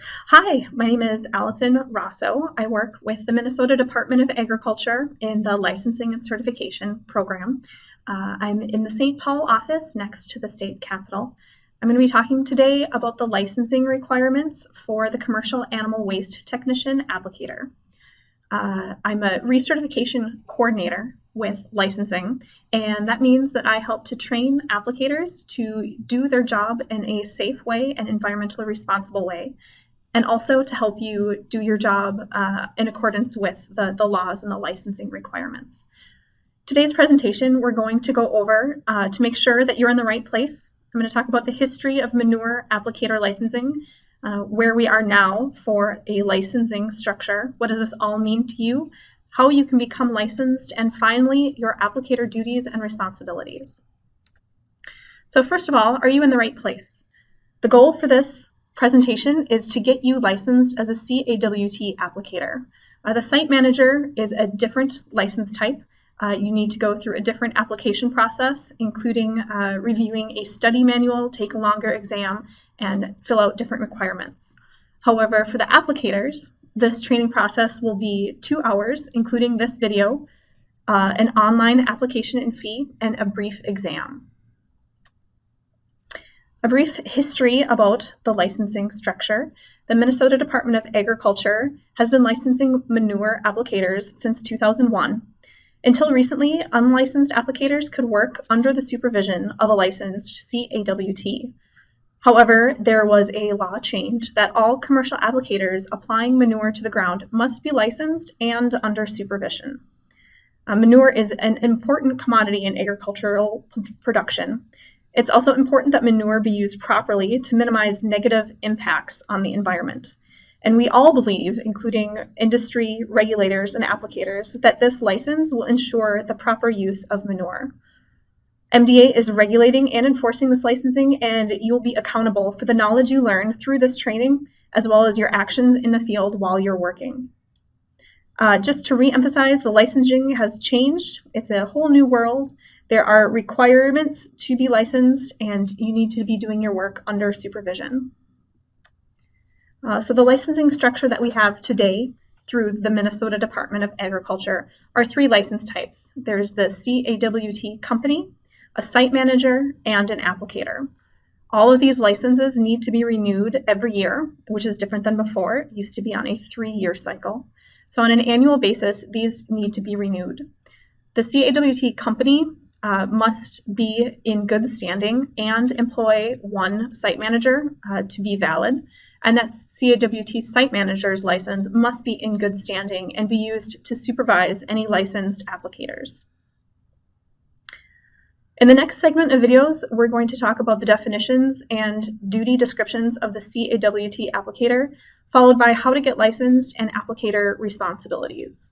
Hi, my name is Allison Rosso. I work with the Minnesota Department of Agriculture in the Licensing and Certification program. I'm in the St. Paul office next to the state capitol. I'm going to be talking today about the licensing requirements for the Commercial Animal Waste Technician Applicator. I'm a recertification coordinator with licensing, and that means that I help to train applicators to do their job in a safe way and environmentally responsible way, and also to help you do your job in accordance with the laws and the licensing requirements. Today's presentation, we're going to go over to make sure that you're in the right place. I'm going to talk about the history of manure applicator licensing, where we are now for a licensing structure. What does this all mean to you? How you can become licensed, and finally, your applicator duties and responsibilities. So first of all, are you in the right place? The goal for this presentation is to get you licensed as a CAWT applicator. The site manager is a different license type. You need to go through a different application process, including reviewing a study manual, take a longer exam, and fill out different requirements. However, for the applicators, this training process will be 2 hours, including this video, an online application and fee, and a brief exam. A brief history about the licensing structure. The Minnesota Department of Agriculture has been licensing manure applicators since 2001. Until recently, unlicensed applicators could work under the supervision of a licensed CAWT. However, there was a law change that all commercial applicators applying manure to the ground must be licensed and under supervision. Manure is an important commodity in agricultural production. It's also important that manure be used properly to minimize negative impacts on the environment. And we all believe, including industry, regulators, and applicators, that this license will ensure the proper use of manure. MDA is regulating and enforcing this licensing, and you'll be accountable for the knowledge you learn through this training, as well as your actions in the field while you're working. Just to re-emphasize, the licensing has changed. It's a whole new world. There are requirements to be licensed, and you need to be doing your work under supervision. So the licensing structure that we have today through the Minnesota Department of Agriculture are 3 license types. There's the CAWT company, a site manager, and an applicator. All of these licenses need to be renewed every year, which is different than before. It used to be on a 3-year cycle. So on an annual basis, these need to be renewed. The CAWT company must be in good standing and employ 1 site manager to be valid. And that CAWT site manager's license must be in good standing and be used to supervise any licensed applicators. In the next segment of videos, we're going to talk about the definitions and duty descriptions of the CAWT applicator, followed by how to get licensed and applicator responsibilities.